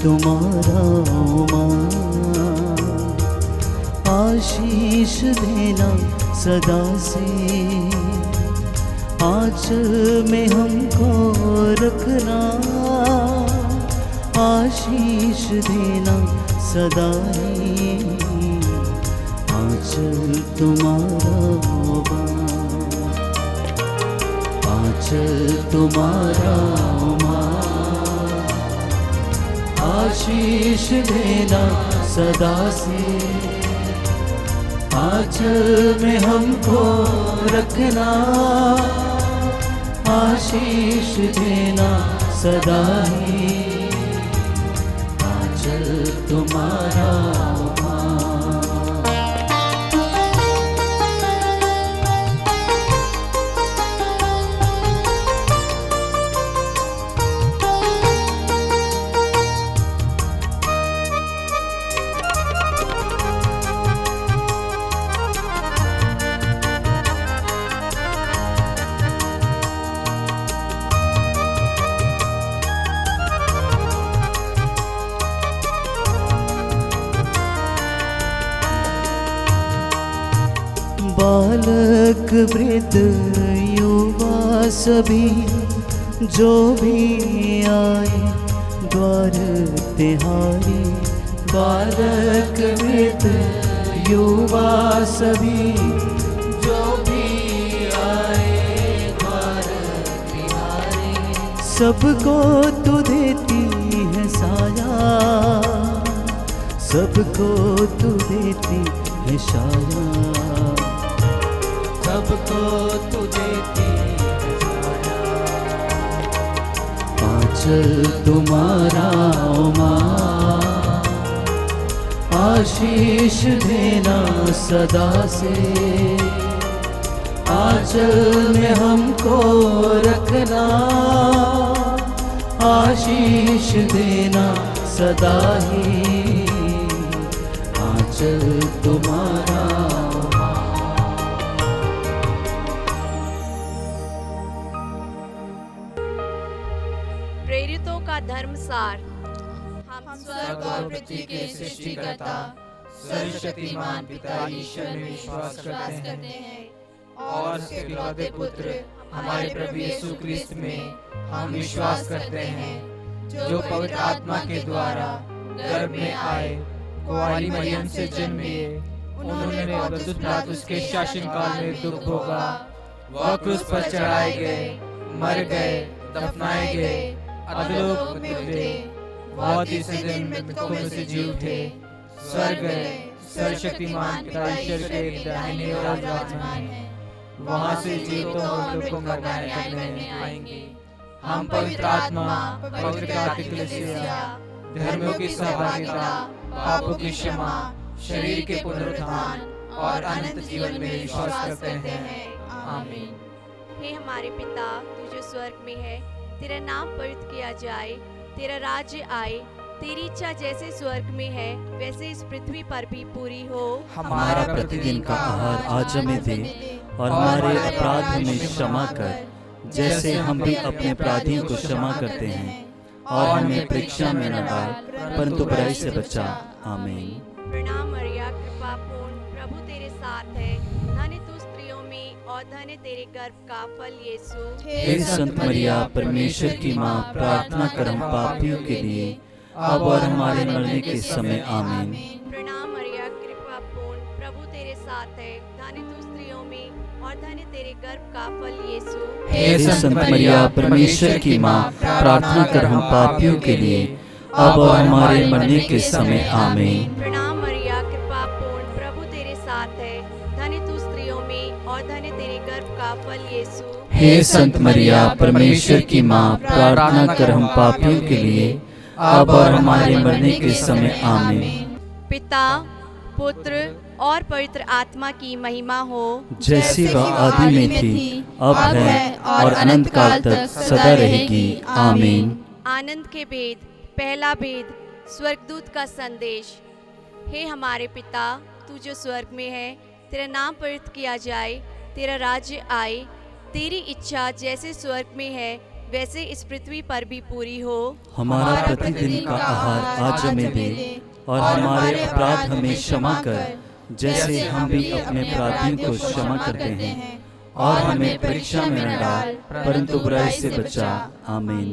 तुम्हारा माँ, आशीष देना सदा से, आंचल में हमको रखना, आशीष देना सदा ही, आंचल तुम्हारा माँ, आंचल तुम्हारा माँ, आशीष देना सदा से, आंचल में हमको रखना, आशीष देना सदा ही, आंचल तुम्हारा बालक वृद्ध युवा सभी जो भी आए द्वार तिहारी, बालक वृद्ध युवा सभी जो भी आए द्वार तिहारी, सबको तू देती है साया, सबको तू देती है साया, सबको तू देती है साया, आंचल तुम्हारा माँ, आशीष देना सदा से, आंचल में हमको रखना, आशीष देना सदा ही, आंचल तुम्हारा धर्मसार। हम स्वर्ग और पृथ्वी के सृष्टिकर्ता सर्वशक्तिमान पिता ईश्वर में विश्वास करते हैं और उसके इकलौते पुत्र हमारे प्रभु यीशु क्रिस्त में हम विश्वास करते हैं, जो पवित्र आत्मा के द्वारा गर्भ में आए, कुंवारी मरियम से जन्मे, उन्होंने पौलुस पिलातुस के शासनकाल में दुख भोगा, वह क्रूस पर चढ़ाए गए, मर गए, दफनाए गए, अधोलोक में उतरे, वह तीसरे दिन मृतकों में से जी उठे, स्वर्ग गए, सर्वशक्तिमान पिता ईश्वर के दाहिने ओर विराजमान है, वहां से जीवितों और मृतकों का न्याय करने आएंगे। हम पवित्र आत्मा, पवित्र कैथोलिक कलीसिया, धर्मों की सहभागिता, पापों की क्षमा, शरीर के पुनरुत्थान और अनंत जीवन में विश्वास करते हैं। आमीन। हे हमारे पिता, तू जो स्वर्ग में है, तेरा नाम पवित्र किया जाए, तेरा राज्य आए, तेरी इच्छा जैसे स्वर्ग में है वैसे इस पृथ्वी पर भी पूरी हो। हमारा प्रतिदिन का आहार आज हमें दे, और हमारे अपराध हमें क्षमा कर, जैसे हम भी अपने अपराधियों को क्षमा करते हैं, और हमें परीक्षा में न डाल, परंतु बुराई से बचा। आमीन। प्रणाम मरिया, कृपा पूर्ण, प्रभु तेरे साथ है, धन्य तू स्त्रियों में और धन्य तेरे गर्भ का फल यीशु। हे संत मरिया, परमेश्वर की माँ, प्रार्थना कर हम पापियों के लिए, अब और हमारे मरने के समय। आमीन। प्रणाम मरिया, कृपा पूर्ण, प्रभु तेरे साथ है, धन्य तू स्त्रियों में और धन्य तेरे गर्भ का फल यीशु। हे संत मरिया, परमेश्वर की माँ, प्रार्थना कर हम पापियों के लिए, अब और हमारे मरने के समय। आमीन। प्रणाम मरिया, कृपा पूर्ण, प्रभु तेरे साथ है, धन्य तू स्त्रियों में और धन्य तेरे गर्भ का फल यीशु। हे संत मरिया, परमेश्वर की माँ, प्रार्थना कर हम पापियों के लिए, अब और हमारे मरने के समय। आमीन। पिता, पुत्र और पवित्र आत्मा की महिमा हो, जैसी वह आदि में थी, अब है और अनंत काल तक सदा रहेगी। आमीन। आनंद के भेद। पहला भेद, स्वर्गदूत का संदेश। हे हमारे पिता, तू जो स्वर्ग में है, तेरा नाम पवित्र किया जाए, तेरा राज्य आए, तेरी इच्छा जैसे स्वर्ग में है वैसे इस पृथ्वी पर भी पूरी हो। हमारा प्रतिदिन का आहार आज हमें दे, और हमारे अपराध हमें क्षमा कर, जैसे हम भी अपने अपराधियों को क्षमा करते हैं। और हमें परीक्षा में न डाल, परंतु बुराई से बचा। आमीन।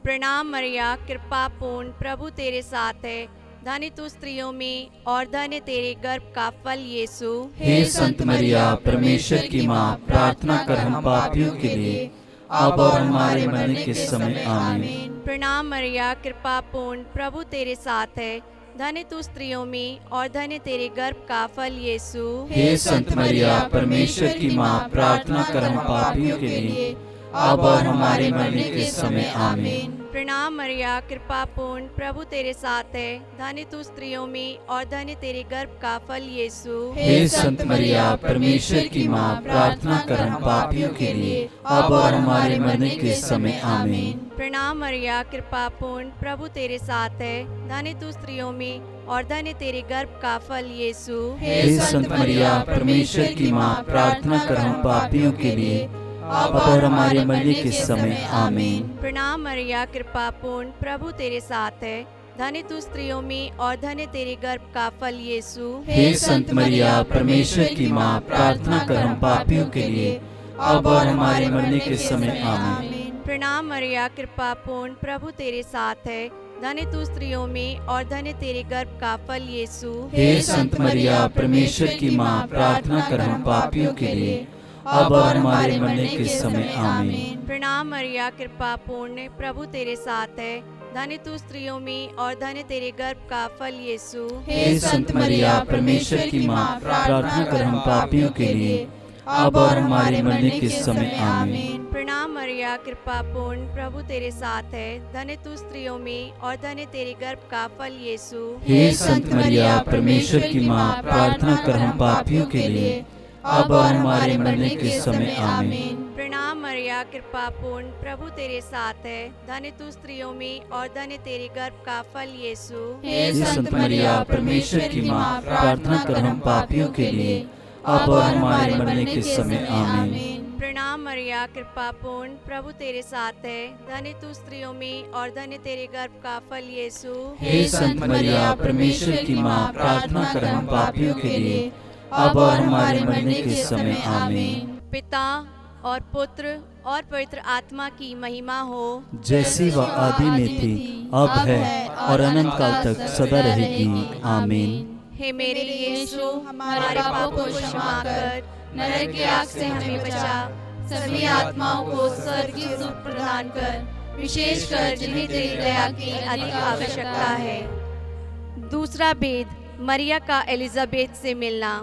प्रणाम मरिया, कृपा पूर्ण, प्रभु तेरे साथ है। धन्य तू स्त्रियों में और धन्य तेरे गर्भ का फल यीशु। हे संत मरिया, परमेश्वर की माँ, प्रार्थना कर हम पापियों के लिए, अब और हमारे मरने के समय। आमीन। प्रणाम मरिया, कृपा पूर्ण, प्रभु तेरे साथ है। धन्य तू स्त्रियों में और धन्य तेरे गर्भ का फल यीशु। हे संत मरिया, परमेश्वर की माँ, प्रार्थना कर हम पापियों के लिए, अब और हमारे मरने के समय। आमीन। प्रणाम मरिया, कृपा पूर्ण, प्रभु तेरे साथ है। धन्य तू स्त्रियों में और धन्य तेरे गर्भ का फल यीशु। हे संत मरिया, परमेश्वर की माँ, प्रार्थना कर हम पापियों के लिए, अब और हमारे मरने के समय। आमीन। प्रणाम मरिया, कृपा पूर्ण, प्रभु तेरे साथ है। धन्य तू स्त्रियों में और धन्य तेरे गर्भ का फल यीशु। हे संत मरिया, परमेश्वर की माँ, प्रार्थना कर हम पापियों के लिए, अब और हमारे मरने के समय। आमीन। प्रणाम मरिया, कृपा पूर्ण, प्रभु तेरे साथ है। धन्य तू स्त्रियों में और धन्य तेरे गर्भ का फल यीशु। हे संत मरिया, परमेश्वर की माँ, प्रार्थना कर हम पापियों के लिए, अब और हमारे मरने के समय। आमीन। प्रणाम मरिया, कृपा पूर्ण, प्रभु तेरे साथ है। धन्य तू स्त्रियों में और धन्य तेरे गर्भ का फल यीशु। हे संत मरिया, परमेश्वर की माँ, प्रार्थना कर हम पापियों के लिए, अब और हमारे मरने के समय। आमीन। प्रणाम मरिया, कृपा पूर्ण, प्रभु तेरे साथ है। धन्य तू स्त्रियों में और धन्य तेरे गर्भ का फल यीशु। हे संत मरिया, परमेश्वर की माँ, प्रार्थना कर हम पापियों के लिए, अब और हमारे मरने के समय। आमीन। प्रणाम मरिया, कृपा पूर्ण, प्रभु तेरे साथ है। धन्य तू स्त्रियों में और धन्य तेरे गर्भ का फल यीशु। हे संत मरिया, परमेश्वर की माँ, प्रार्थना कर हम पापियों के लिए, अब और हमारे मरने के समय। आमीन। प्रणाम मरिया, कृपा पूर्ण, प्रभु तेरे साथ है। धन्य तू स्त्रियों में और धन्य तेरे गर्भ का फल यीशु। हे संत मरिया, परमेश्वर की माँ, प्रार्थना कर हम पापियों के लिए, अब और हमारे मरने के समय। आमीन। प्रणाम मरिया, कृपा पूर्ण, प्रभु तेरे साथ है। धन्य तू स्त्रियों में और धन्य तेरे गर्भ का फल यीशु। हे संत मरिया, परमेश्वर की माँ, प्रार्थना कर हम पापियों के लिए, अब और हमारे मरने के समय। आमीन। पिता और पुत्र और पवित्र आत्मा की महिमा हो, जैसी वह आदि में थी, अब है और अनंत काल तक सदा रहेगी। आमीन। हे मेरे यीशु, हमारे पापों को क्षमा कर, नरक की आग से हमें बचा, सभी आत्माओं को स्वर्ग की सुख प्रदान कर, विशेषकर जिन्हें तेरी दया की अधिक आवश्यकता है। दूसरा भेद, मरिया का एलिजाबेथ से मिलना।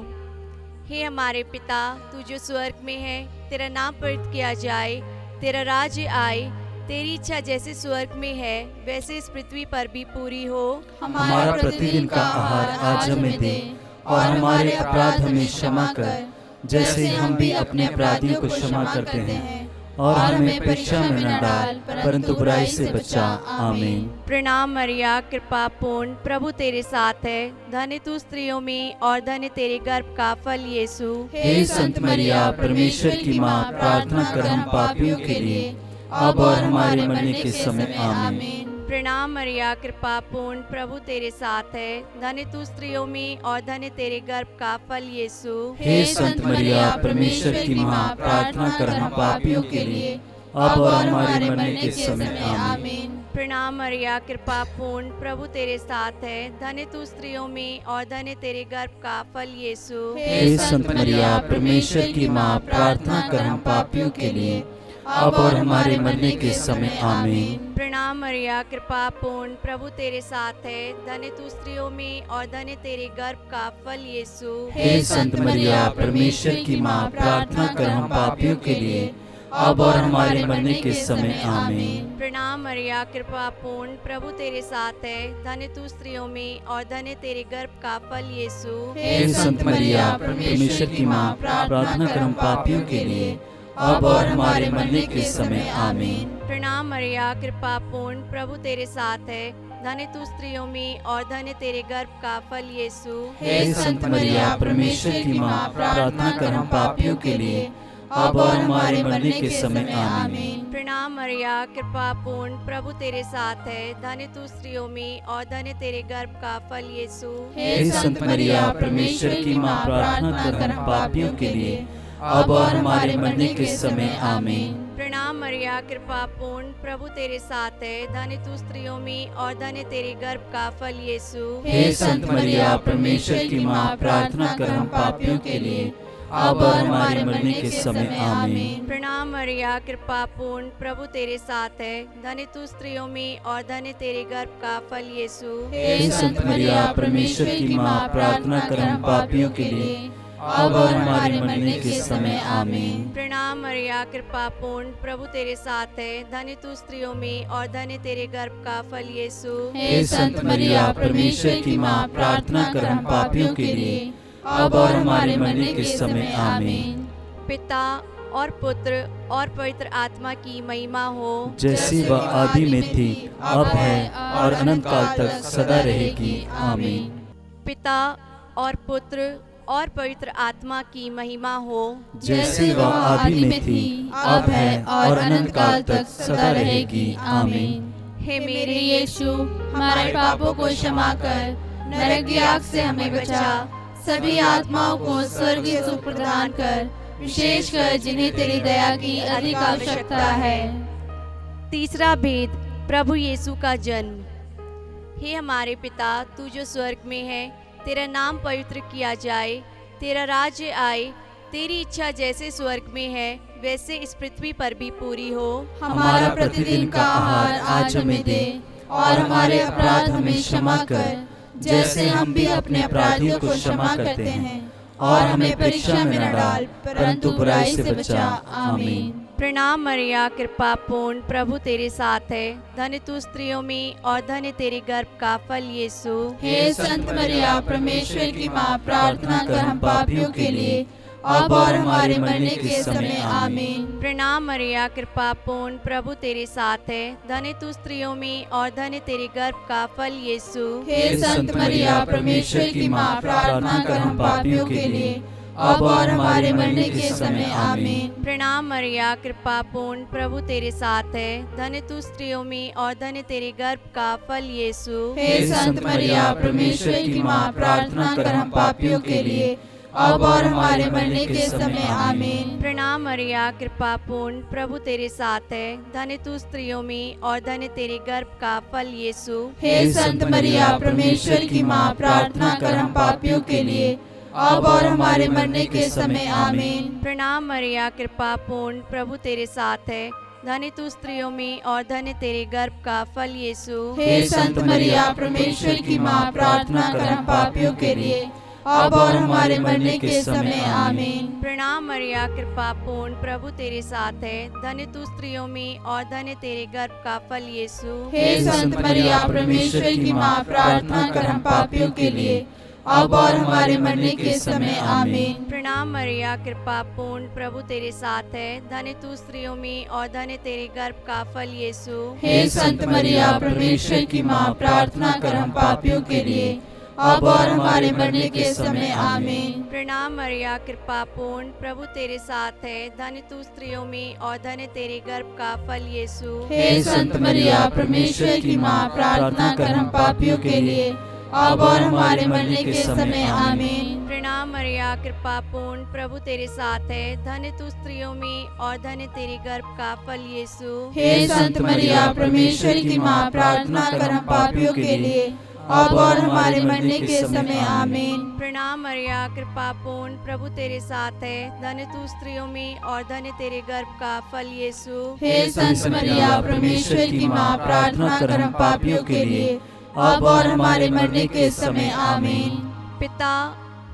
हे हमारे पिता, तू जो स्वर्ग में है, तेरा नाम पवित्र किया जाए, तेरा राज्य आए, तेरी इच्छा जैसे स्वर्ग में है वैसे इस पृथ्वी पर भी पूरी हो। हमारा प्रतिदिन का आहार आज हमें दे, और हमारे अपराध हमें क्षमा कर, जैसे हम भी अपने अपराधियों को क्षमा करते हैं। और हमें परीक्षा में न डाल, परंतु बुराई से बचा। आमीन। प्रणाम मरिया, कृपा पूर्ण, प्रभु तेरे साथ है। धन्य तू स्त्रियों में और धन्य तेरे गर्भ का फल यीशु। हे संत मरिया, परमेश्वर की माँ, प्रार्थना कर हम पापियों के लिए, अब और हमारे मरने के समय। आमीन। प्रणाम मरिया, कृपा पूर्ण, प्रभु तेरे साथ है। धन्य तू स्त्रियों में और धन्य तेरे गर्भ का फल यीशु। हे संत मरिया, परमेश्वर की माँ, प्रार्थना कर हम पापियों के लिए, अब और हमारे मरने के समय। आमीन। प्रणाम मरिया, कृपा पूर्ण, प्रभु तेरे साथ है। धन्य तू स्त्रियों में और धन्य तेरे गर्भ का फल यीशु। हे संत मरिया, परमेश्वर की माँ, प्रार्थना कर हम पापियों के लिए, अब और हमारे मरने के समय। आमीन। प्रणाम मरिया, कृपा पूर्ण, प्रभु तेरे साथ है। धन्य तू स्त्रियों में और धन्य तेरे गर्भ का फल यीशु। हे संत मरिया, परमेश्वर की माँ, प्रार्थना कर हम पापियों के लिए, अब और हमारे मरने के समय। आमीन। प्रणाम मरिया, कृपा पूर्ण, प्रभु तेरे साथ है। धन्य तू स्त्रियों में और धन्य तेरे गर्भ का फल यीशु। हे संत मरिया, परमेश्वर की माँ, प्रार्थना कर हम पापियों के लिए, अब और हमारे मरने के समय। आमीन। प्रणाम मरिया, कृपा पूर्ण, प्रभु तेरे साथ है। धन्य तू स्त्रियों में और धन्य तेरे गर्भ का फल यीशु। हे संत मरिया, परमेश्वर की माँ, प्रार्थना कर हम पापियों के लिए, अब और हमारे मरने के समय आमीन। प्रणाम मरिया, कृपा पूर्ण, प्रभु तेरे साथ है। धन्य तू स्त्रियों में और धन्य तेरे गर्भ का फल यीशु। हे संत मरिया, परमेश्वर की माँ, प्रार्थना कर हम पापियों के लिए अब और हमारे मरने के समय आमीन। प्रणाम मरिया, कृपा पूर्ण, प्रभु तेरे साथ है। धन्य तू स्त्रियों में और धन्य तेरे गर्भ का फल यीशु। हे संत मरिया, परमेश्वर की माँ, प्रार्थना कर हम पापियों के लिए अब और हमारे मरने के समय आमीन। प्रणाम मरिया, कृपा पूर्ण, प्रभु तेरे साथ है। धन्य तू स्त्रियों में और धन्य तेरे गर्भ का फल यीशु। हे संत मरिया, परमेश्वर की माँ, प्रार्थना कर हम पापियों के लिए अब और हमारे मरने के समय आमीन। प्रणाम मरिया, कृपा पूर्ण, प्रभु तेरे साथ है। धन्य तू स्त्रियों में और धन्य तेरे गर्भ का फल यीशु। हे संत मरिया, परमेश्वर की माँ, प्रार्थना कर हम पापियों के लिए अब और हमारे मरने के समय आमीन। पिता और पुत्र और पवित्र आत्मा की महिमा हो, जैसी वह आदि में थी, अब है और अनंत काल तक सदा रहेगी आमीन। पिता और पुत्र और पवित्र आत्मा की महिमा हो, जैसी वह आदि में थी, अब है और अनंत काल तक सदा रहेगी आमीन। हे मेरे यीशु, हमारे पापों को क्षमा कर, नरक की आग से हमें बचा, सभी आत्माओं को स्वर्गीय सुख प्रदान कर, विशेषकर जिन्हें तेरी दया की अधिक आवश्यकता है। तीसरा भेद, प्रभु यीशु का जन्म। हे हमारे पिता, तू जो स्वर्ग में है, तेरा नाम पवित्र किया जाए, तेरा राज्य आए, तेरी इच्छा जैसे स्वर्ग में है वैसे इस पृथ्वी पर भी पूरी हो। हमारा प्रतिदिन का आहार आज हमें दे, और हमारे अपराध हमें क्षमा कर, जैसे हम भी अपने अपराधियों को क्षमा करते हैं, और हमें परीक्षा में न डाल, परंतु बुराई से बचा आमीन। प्रणाम मरिया, कृपा पूर्ण, प्रभु तेरे साथ है। धन्य तू स्त्रियों में और धन्य तेरे गर्भ का फल यीशु। हे संत मरिया, परमेश्वर की माँ, प्रार्थना कर हम पापियों के लिए अब और हमारे मरने के समय आमीन। प्रणाम मरिया, कृपा पूर्ण, प्रभु तेरे साथ है। धन्य तू स्त्रियों में और धन्य तेरे गर्भ का फल यीशु। हे संत मरिया, परमेश्वर की माँ, प्रार्थना कर हम पापियों के लिए अब और हमारे मरने के समय आमीन। प्रणाम मरिया, कृपा पूर्ण, प्रभु तेरे साथ है। धन्य तू स्त्रियों में और धन्य तेरे गर्भ का फल यीशु। हे संत मरिया, परमेश्वर की माँ, प्रार्थना कर हम पापियों के लिए अब और हमारे मरने के समय आमीन। प्रणाम मरिया, कृपा पूर्ण, प्रभु तेरे साथ है। धन्य तू स्त्रियों में और धन्य तेरे गर्भ का फल यीशु। हे संत मरिया, परमेश्वर की माँ, प्रार्थना कर हम पापियों के लिए अब और हमारे मरने के समय आमीन। प्रणाम मरिया, कृपा पूर्ण, प्रभु तेरे साथ है। धन्य तू स्त्रियों में और धन्य तेरे गर्भ का फल यीशु। हे संत मरिया, परमेश्वर की माँ, प्रार्थना कर हम पापियों के लिए अब और हमारे मरने के समय आमीन। प्रणाम मरिया, कृपा पूर्ण, प्रभु तेरे साथ है। धन्य तू स्त्रियों में और धन्य तेरे गर्भ का फल यीशु। हे संत मरिया, परमेश्वर की माँ, प्रार्थना कर हम पापियों के लिए अब और हमारे मरने के समय आमीन। प्रणाम मरिया, कृपा पूर्ण, प्रभु तेरे साथ है। धन्य तू स्त्रियों में और धन्य तेरे गर्भ का फल यीशु। हे संत मरिया, परमेश्वर की माँ, प्रार्थना कर हम पापियों के लिए अब और हमारे मरने के समय आमीन। प्रणाम मरिया, कृपा पूर्ण, प्रभु तेरे साथ है। धन्य तू स्त्रियों में और धन्य तेरे गर्भ का फल यीशु। हे संत मरिया, परमेश्वर की माँ, प्रार्थना कर हम पापियों के लिए अब और हमारे मरने के समय आमीन। प्रणाम मरिया, कृपा पूर्ण, प्रभु तेरे साथ है। धन्य तू स्त्रियों में और धन्य तेरे गर्भ का फल यीशु। हे संत मरिया, परमेश्वर की माँ, प्रार्थना कर हम पापियों के लिए अब और हमारे मरने के समय आमीन। प्रणाम मरिया, कृपा पूर्ण, प्रभु तेरे साथ है। धन्य तू स्त्रियों में और धन्य तेरे गर्भ का फल यीशु। हे संत मरिया, परमेश्वर की माँ, प्रार्थना कर हम पापियों के लिए अब और हमारे मरने के समय आमीन। पिता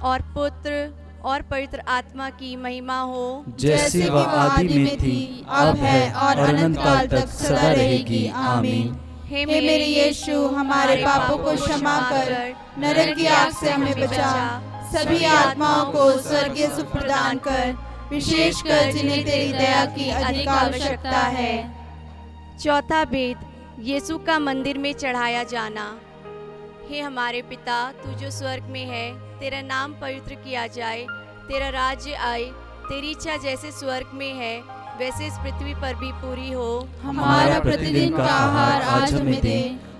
और पुत्र और पवित्र आत्मा की महिमा हो, जैसी वह आदि में थी, अब है और अनंत काल तक सदा रहेगी आमीन। हे मेरे यीशु, हमारे पापों को क्षमा कर, नरक की आग से हमें बचा, सभी आत्माओं को स्वर्गीय सुख प्रदान कर, विशेषकर जिन्हें तेरी दया की अधिक आवश्यकता है। चौथा भेद, यीशु का मंदिर में चढ़ाया जाना। हे हमारे पिता, तू जो स्वर्ग में है, तेरा नाम पवित्र किया जाए, तेरा राज्य आए, तेरी इच्छा जैसे स्वर्ग में है वैसे इस पृथ्वी पर भी पूरी हो। हमारा प्रतिदिन का आहार आज हमें दे,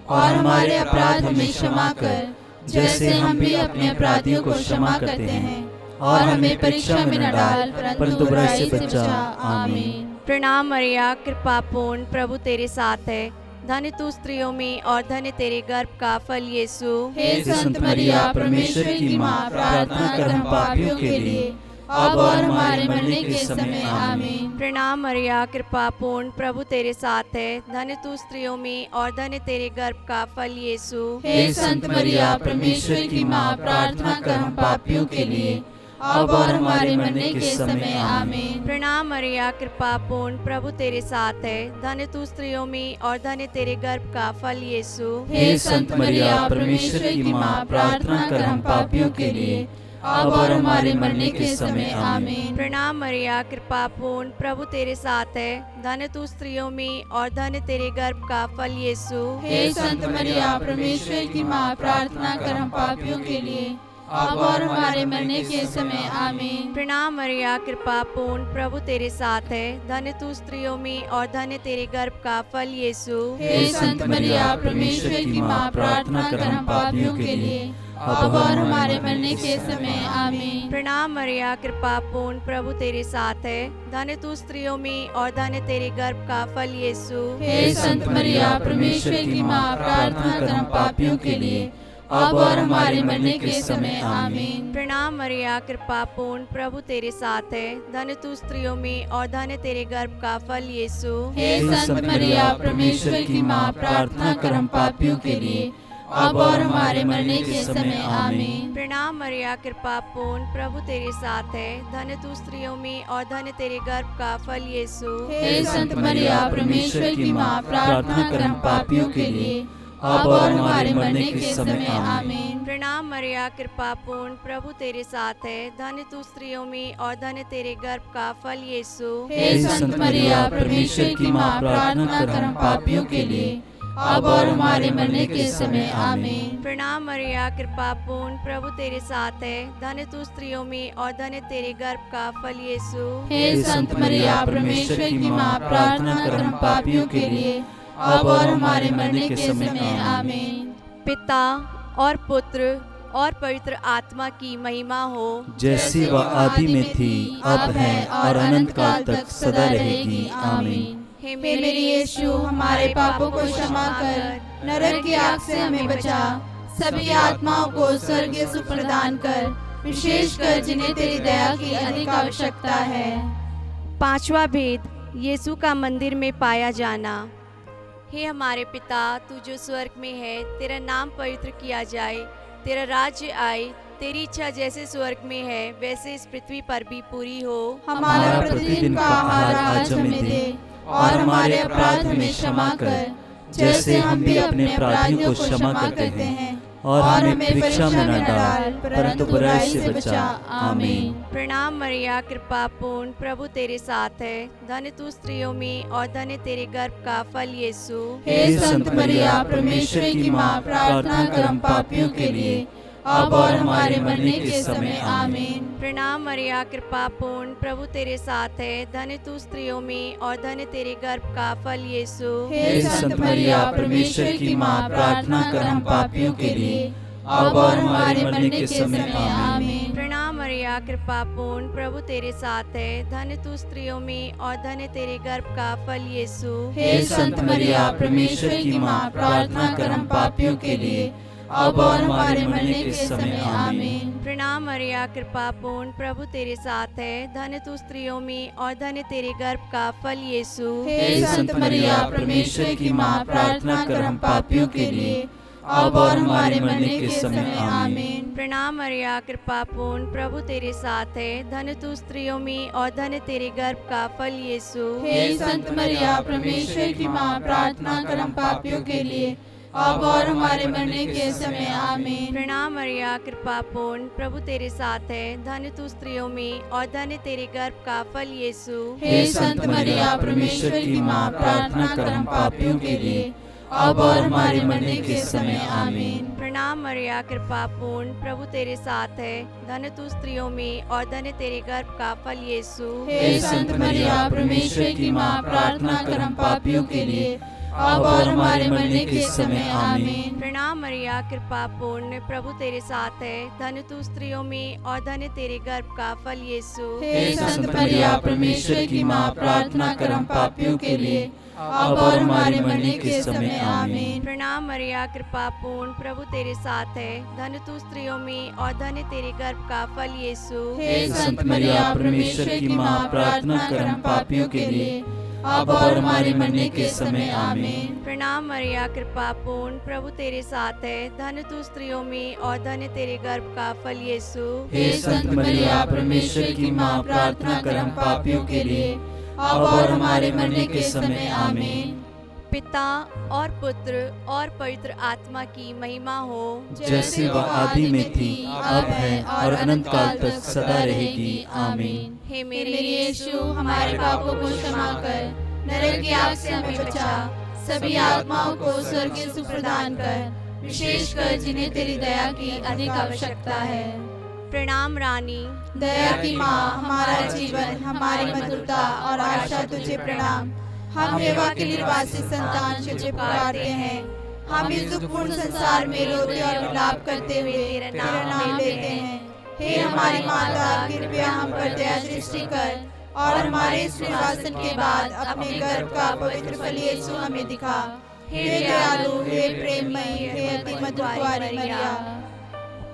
और हमारे अपराध हमें क्षमा कर, जैसे हम भी अपने अपराधियों को क्षमा करते हैं, और हमें परीक्षा में न डाल, परंतु बुराई से बचा। आमीन। प्रणाम मरिया, कृपा पूर्ण, प्रभु तेरे साथ है। धन्य तू स्त्रियों में और धन्य तेरे गर्भ का फल यीशु। हे संत मरिया, परमेश्वर की माँ, प्रार्थना कर हम पापियों के लिए, अब और हमारे मरने के समय। आमीन। प्रणाम मरिया, कृपा पूर्ण, प्रभु तेरे साथ है। धन्य तू स्त्रियों में और धन्य तेरे गर्भ का फल यीशु। हे संत मरिया, परमेश्वर की माँ, प्रार्थना कर हम पापियों के लिए, अब और हमारे मरने के समय। आमीन। प्रणाम मरिया, कृपा पूर्ण, प्रभु तेरे साथ है। धन्य तू स्त्रियों में और धन्य तेरे गर्भ का फल यीशु। हे संत मरिया, परमेश्वर की माँ, प्रार्थना कर हम पापियों के लिए, अब और हमारे मरने के समय। आमीन। प्रणाम मरिया, कृपा पूर्ण, प्रभु तेरे साथ है। धन्य तू स्त्रियों में और धन्य तेरे गर्भ का फल यीशु। हे संत मरिया, परमेश्वर की माँ, प्रार्थना कर हम पापियों के लिए, अब और हमारे मरने के समय। आमीन। प्रणाम मरिया, कृपा पूर्ण, प्रभु तेरे साथ है। धन्य तू स्त्रियों में और धन्य तेरे गर्भ का फल यीशु। हे संत मरिया, परमेश्वर की माँ, प्रार्थना कर हम पापियों के लिए, अब और हमारे मरने के समय। आमीन। प्रणाम मरिया, कृपा पूर्ण, प्रभु तेरे साथ है। धन्य तू स्त्रियों में और धन्य तेरे गर्भ का फल यीशु। हे संत मरिया, परमेश्वर की माँ, प्रार्थना कर हम पापियों के लिए, अब और हमारे मरने के समय। आमीन। प्रणाम मरिया, कृपा पूर्ण, प्रभु तेरे साथ है। धन्य तू स्त्रियों में और धन्य तेरे गर्भ का फल यीशु। हे संत मरिया, परमेश्वर की माँ, प्रार्थना कर हम पापियों के लिए, अब और हमारे मरने के समय। आमीन। प्रणाम मरिया, कृपा पूर्ण, प्रभु तेरे साथ है। धन्य तू स्त्रियों में और धन्य तेरे गर्भ का फल यीशु। हे संत मरिया, परमेश्वर की माँ, प्रार्थना कर हम पापियों के लिए, अब और हमारे मरने के समय। आमीन। प्रणाम मरिया, कृपा पूर्ण, प्रभु तेरे साथ है। धन्य तू स्त्रियों में और धन्य तेरे गर्भ का फल यीशु। हे संत मरिया, परमेश्वर की माँ, प्रार्थना कर हम पापियों के लिए, अब और हमारे मरने के समय। आमीन। प्रणाम मरिया, कृपा पूर्ण, प्रभु तेरे साथ है। धन्य तू स्त्रियों में और धन्य तेरे गर्भ का फल यीशु। हे संत मरिया, परमेश्वर की माँ, प्रार्थना कर हम पापियों के लिए, अब और हमारे मरने के समय। आमीन। पिता और पुत्र और पवित्र आत्मा की महिमा हो, जैसी वह आदि में थी, अब है और अनंत काल तक सदा रहेगी। आमीन। हे मेरे यीशु, हमारे पापों को क्षमा कर, नरक की आग से हमें बचा, सभी आत्माओं को स्वर्गीय सुख प्रदान कर, विशेषकर जिन्हें तेरी दया की अधिक आवश्यकता है। पांचवा भेद, यीशु का मंदिर में पाया जाना। हे हमारे पिता, तू जो स्वर्ग में है, तेरा नाम पवित्र किया जाए, तेरा राज्य आए, तेरी इच्छा जैसे स्वर्ग में है वैसे इस पृथ्वी पर भी पूरी हो। हमारा प्रतिदिन का आहार आज हमें दे, और हमारे अपराध हमें क्षमा कर, जैसे हम भी अपने अपराधियों को क्षमा करते हैं, और हमें परीक्षा में न डाल, परंतु बुराई से बचा। आमीन। प्रणाम मरिया, कृपा पूर्ण, प्रभु तेरे साथ है। धन्य तू स्त्रियों में और धन्य तेरे गर्भ का फल यीशु। हे संत मरिया, परमेश्वर की माँ, प्रार्थना कर हम पापियों के लिए, अब और हमारे मरने के समय। आमीन। प्रणाम मरिया, कृपा पूर्ण, प्रभु तेरे साथ है। धन्य तू स्त्रियों में और धन्य तेरे गर्भ का फल यीशु। हे संत मरिया, परमेश्वर की माँ, प्रार्थना कर हम पापियों के लिए, अब और हमारे मरने के समय। आमीन। प्रणाम मरिया, कृपा पूर्ण, प्रभु तेरे साथ है। धन्य तू स्त्रियों में और धन्य तेरे गर्भ का फल यीशु। हे संत मरिया, परमेश्वर की माँ, प्रार्थना कर हम पापियों के लिए, अब और हमारे मरने के समय। आमीन। प्रणाम मरिया, कृपा पूर्ण, प्रभु तेरे साथ है। धन्य तू स्त्रियों में और धन्य तेरे गर्भ का फल यीशु। हे संत मरिया, परमेश्वर की माँ, प्रार्थना कर हम पापियों के लिए, अब और हमारे मरने के समय। आमीन। प्रणाम मरिया, कृपा पूर्ण, प्रभु तेरे साथ है। धन्य तू स्त्रियों में और धन्य तेरे गर्भ का फल यीशु। हे संत मरिया, परमेश्वर की माँ, प्रार्थना कर हम पापियों के लिए, अब और हमारे मरने के समय। आमीन। प्रणाम मरिया, कृपा पूर्ण, प्रभु तेरे साथ है। धन्य तू स्त्रियों में और धन्य तेरे गर्भ का फल यीशु। हे संत मरिया, परमेश्वर की माँ, प्रार्थना कर हम पापियों के लिए, अब और हमारे मरने के समय आमीन। प्रणाम मरिया, कृपा पूर्ण, प्रभु तेरे साथ है। धन्य तू स्त्रियों में और धन्य तेरे गर्भ का फल यीशु। हे संत मरिया, परमेश्वर की माँ, प्रार्थना कर हम पापियों के लिए, अब और हमारे मरने के समय आमीन। प्रणाम मरिया, कृपा पूर्ण, प्रभु तेरे साथ है। धन्य तू स्त्रियों में और धन्य तेरे गर्भ का फल यीशु। हे संत मरिया, परमेश्वर की माँ, प्रार्थना कर हम पापियों के लिए, अब और हमारे मरने के समय आमीन। प्रणाम मरिया, कृपा पूर्ण, प्रभु तेरे साथ है। धन्य तू स्त्रियों में और धन्य तेरे गर्भ का फल यीशु। हे संत मरिया, परमेश्वर की माँ, प्रार्थना कर हम पापियों के लिए, अब और हमारे मरने के समय आमीन। प्रणाम मरिया, कृपा पूर्ण, प्रभु तेरे साथ है। धन्य तू स्त्रियों में और धन्य तेरे गर्भ का फल यीशु। हे संत मरिया, परमेश्वर की माँ, प्रार्थना कर हम पापियों के लिए, अब और हमारे मरने के समय आमीन। पिता और पुत्र और पवित्र आत्मा की महिमा हो, जैसे वह आदि में थी, अब है और अनंत काल तक सदा रहेगी। आमीन। हे मेरे यीशु, हमारे पापों को क्षमा कर, नरक की आग से हमें बचा, सभी आत्माओं को स्वर्ग की सुख प्रदान कर, विशेषकर जिन्हें तेरी दया की अधिक आवश्यकता है। प्रणाम रानी, दया की माँ, हमारा जीवन, हमारी मधुरता और आशा तुझे प्रणाम। हम एवा के निर्वासित संतान तुझे पुकारते हैं। हम इस दुखपूर्ण संसार में रोते और विलाप करते हुए तेरा नाम लेते हैं। हे हमारी माता, कृपया हम पर दया दृष्टि कर और हमारे इस निर्वासन के बाद अपने गर्भ का पवित्र फल यीशु हमें दिखा। हे दयालु, हे प्रेममयी, हे अति मधुर कुंवारी मरिया,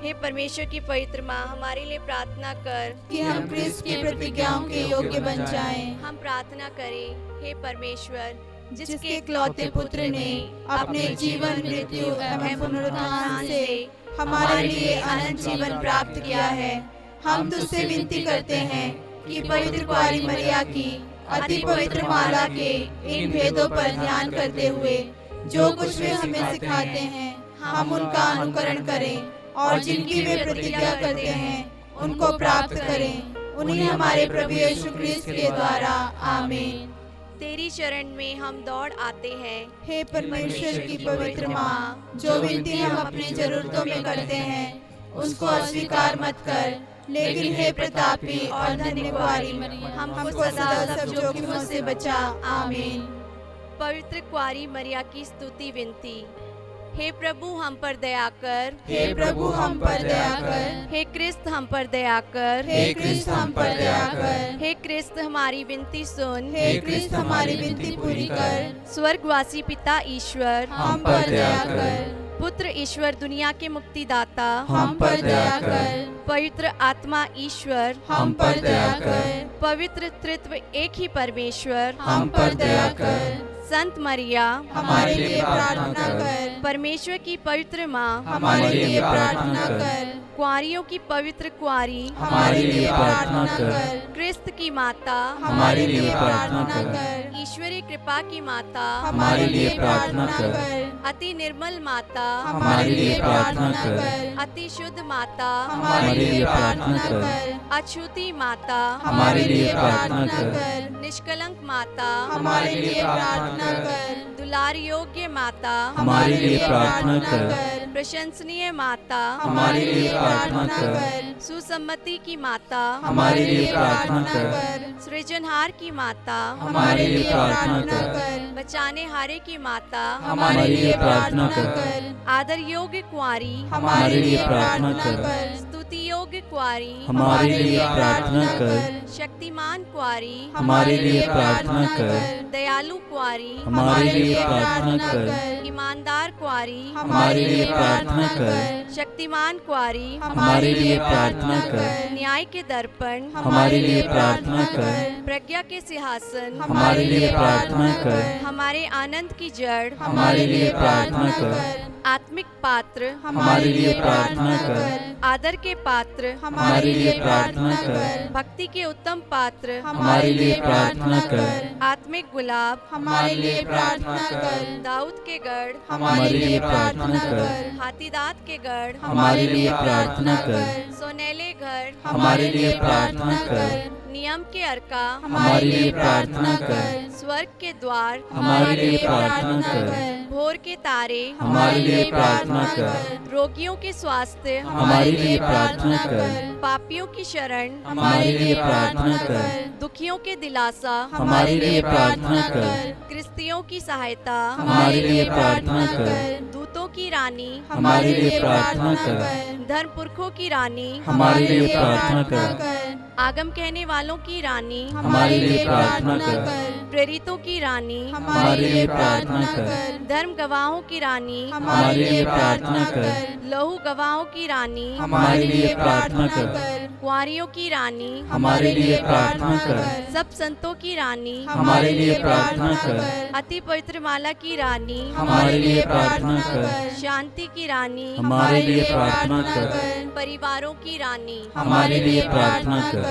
हे परमेश्वर की पवित्र माँ, हमारे लिए प्रार्थना कर कि हम क्रिस्त की प्रतिज्ञाओं के योग्य बन जाएं। हम प्रार्थना करें। हे परमेश्वर, जिसके इकलौते पुत्र ने अपने जीवन, मृत्यु एवं पुनरुत्थान से हमारे लिए अनंत जीवन प्राप्त किया है, हम तुझसे विनती करते हैं कि पवित्र कुंवारी मरिया की अति पवित्र माला के इन भेदों पर ध्यान करते हुए जो कुछ वे हमें सिखाते हैं, हम उनका अनुकरण करें और जिनकी वे प्रतिज्ञा करते हैं उनको प्राप्त करें। उन्हें हमारे प्रभु यीशु क्रिस्त के द्वारा आमीन। तेरी शरण में हम दौड़ आते हैं। हे परमेश्वर की पवित्र माँ, जो विनती हम अपनी जरूरतों में करते हैं उसको अस्वीकार मत कर, लेकिन हे प्रतापी और धन्य कुंवारी, हमको सदा सब जोखिमों से बचा। आमीन। पवित्र कुंवारी मरिया की स्तुति विनती। हे प्रभु, हम पर दया कर। हे प्रभु, हम पर दया कर। हे क्रिस्त, हम पर दया कर। हे क्रिस्त, हम पर दया कर। हे क्रिस्त, हमारी विनती सुन। हे क्रिस्त, हमारी विनती पूरी कर। स्वर्गवासी पिता ईश्वर, हम पर दया कर। पुत्र ईश्वर, दुनिया के मुक्तिदाता, हम पर दया कर। पवित्र आत्मा ईश्वर, हम पर दया कर। पवित्र त्रित्व एक ही परमेश्वर, हम पर दया कर। संत मरिया, हमारे लिए प्रार्थना कर। परमेश्वर की पवित्र माँ, हमारे लिए प्रार्थना कर। कुंवारियों की पवित्र कुंवारी, हमारे लिए प्रार्थना कर। क्रिस्त की माता, हमारे लिए प्रार्थना कर। ईश्वरीय कृपा की माता, हमारे लिए प्रार्थना कर। अति निर्मल माता, हमारे लिए प्रार्थना कर। अति शुद्ध माता, हमारे लिए प्रार्थना कर। अछूती माता, हमारे लिए प्रार्थना कर। निष्कलंक माता, हमारे लिए प्रार्थना कर। दुलार योग्य माता, हमारे लिए प्रार्थना कर। प्रशंसनीय माता, हमारे लिए प्रार्थना कर। सुसम्मति की माता, हमारे लिए प्रार्थना कर। सृजनहार की माता, हमारे लिए प्रार्थना कर। बचाने हारे की माता, हमारे लिए प्रार्थना कर। आदर योग्य कुंवारी, हमारे लिए प्रार्थना कर। स्तुति योग्य कुंवारी, हमारे लिए प्रार्थना कर। शक्तिमान कुंवारी, हमारे लिए प्रार्थना कर। दयालु कुंवारी, हमारे लिए प्रार्थना कर। ईमानदार कुंवारी, हमारे लिए प्रार्थना कर। शक्तिमान कुंवारी, हमारे लिए प्रार्थना कर। न्याय के दर्पण, हमारे लिए प्रार्थना कर। प्रज्ञा के सिंहासन, हमारे लिए प्रार्थना कर। हमारे आनंद की जड़, हमारे लिए प्रार्थना कर। आत्मिक पात्र, हमारे लिए प्रार्थना कर। आदर के पात्र, हमारे लिए प्रार्थना कर। भक्ति के उत्तम पात्र, हमारे लिए प्रार्थना कर। आत्मिक गुलाब, हमारे लिए प्रार्थना कर। दाऊद के गढ़, हमारे लिए प्रार्थना कर। हाथीदांत के गढ़, हमारे लिए प्रार्थना कर। सोनेले घर, हमारे लिए प्रार्थना कर। नियम के अर्का हमारे लिए प्रार्थना कर। स्वर्ग के द्वार हमारे लिए प्रार्थना कर। भोर के तारे हमारे लिए प्रार्थना कर। रोगियों के स्वास्थ्य हमारे लिए प्रार्थना कर। पापियों की शरण हमारे लिए प्रार्थना कर। दुखियों के दिलासा हमारे लिए प्रार्थना कर। क्रिस्तियों की सहायता हमारे लिए प्रार्थना कर। दूतों की रानी हमारे लिए प्रार्थना कर। धर्म पुरखों की रानी हमारे लिए प्रार्थना कर। आगम कहने वालों की रानी हमारे लिए प्रार्थना कर। प्रेरितों की रानी हमारे लिए प्रार्थना कर। धर्म गवाहों की रानी हमारे लिए प्रार्थना कर। लहू गवाहों की रानी हमारे लिए प्रार्थना कर। कुंवारियों की रानी हमारे लिए प्रार्थना कर। सब संतों की रानी हमारे लिए प्रार्थना कर। अति पवित्र माला की रानी हमारे लिए प्रार्थना कर। शांति की रानी हमारे लिए प्रार्थना कर। परिवारों की रानी हमारे लिए प्रार्थना कर।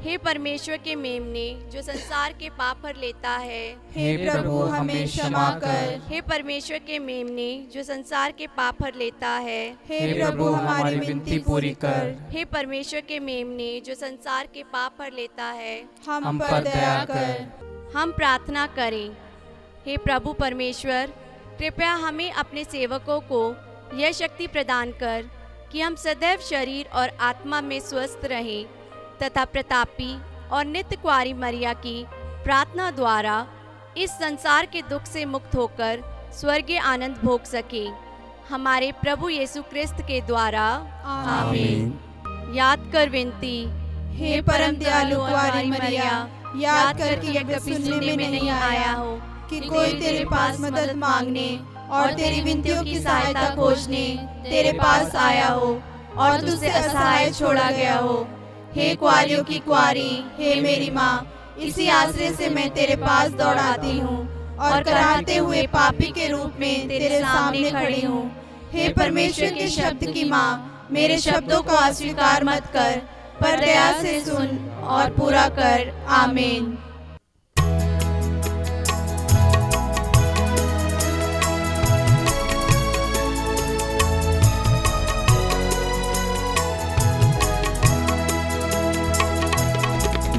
हे परमेश्वर के मेमने जो संसार के पाप भर लेता है, हे प्रभु हमें क्षमा कर। हे परमेश्वर के मेमने जो संसार के पाप भर लेता है, हे प्रभु हमारी विनती पूरी कर। हे परमेश्वर के मेमने जो संसार के पाप भर लेता है, हम पर दया कर। हम प्रार्थना करें। हे प्रभु परमेश्वर, कृपया हमें अपने सेवकों को यह शक्ति प्रदान कर कि हम सदैव शरीर और आत्मा में स्वस्थ रहें तथा प्रतापी और नित्य कुंवारी मरिया की प्रार्थना द्वारा इस संसार के दुख से मुक्त होकर स्वर्गीय आनंद भोग सके। हमारे प्रभु यीशु क्रिस्त के द्वारा आमीन। याद कर विनती। हे परम दयालु कुंवारी मरिया, याद कर कि यह कभी सुनने में नहीं आया हो कि कोई तेरे पास मदद मांगने और तेरी विनतियों की सहायता खोजने तेरे पास आया हो और तुझसे असहाय छोड़ा गया हो। हे कुंवारियों की कुंवारी, हे मेरी माँ, इसी आश्रय से मैं तेरे पास दौड़ाती हूँ और कराहते हुए पापी के रूप में तेरे सामने खड़ी हूँ। हे परमेश्वर के शब्द की माँ, मेरे शब्दों को अस्वीकार मत कर, पर दया से सुन और पूरा कर। आमीन।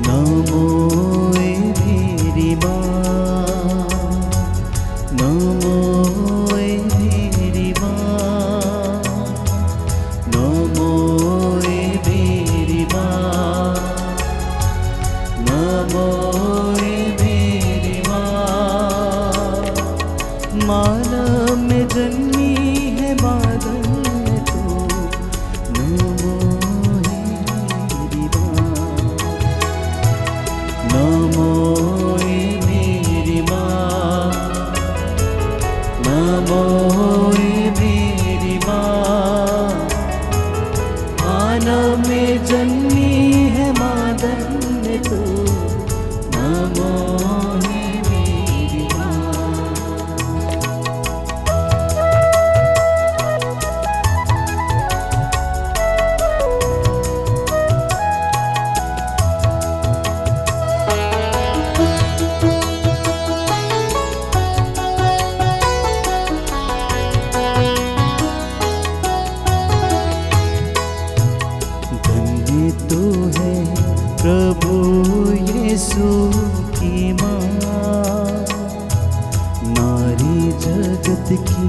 नमो मेरी माँ, नमो मेरी माँ, नमो मेरी माँ, नमो मेरी माँ। मानव में जन्मी है बादल में तू, नमो मेरी माँ, नमो मेरी माँ, नमो मेरी माँ। मानव में जन्मी है मादन में तू, नमो मेरी माँ। धन्य तू है प्रभु यीशु की माँ, नारी जगत की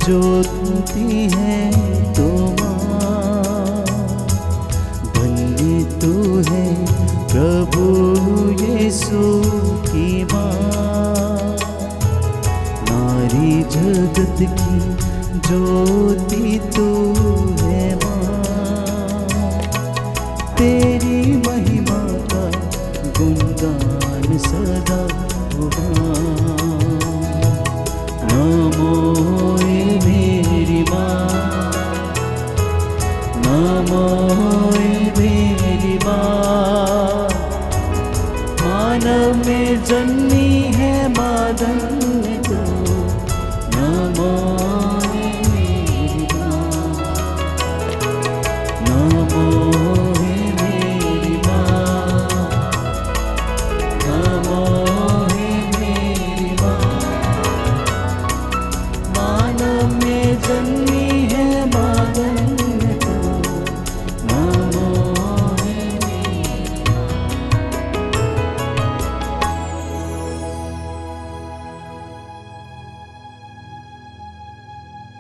ज्योति है तू माँ। धन्य तू है प्रभु यीशु की माँ, नारी जगत की ज्योति तू है माँ। तेरी महिमा का गुणगान सदा होगा। नमो मेरी माँ, नमो मेरी माँ। मानव में जन्म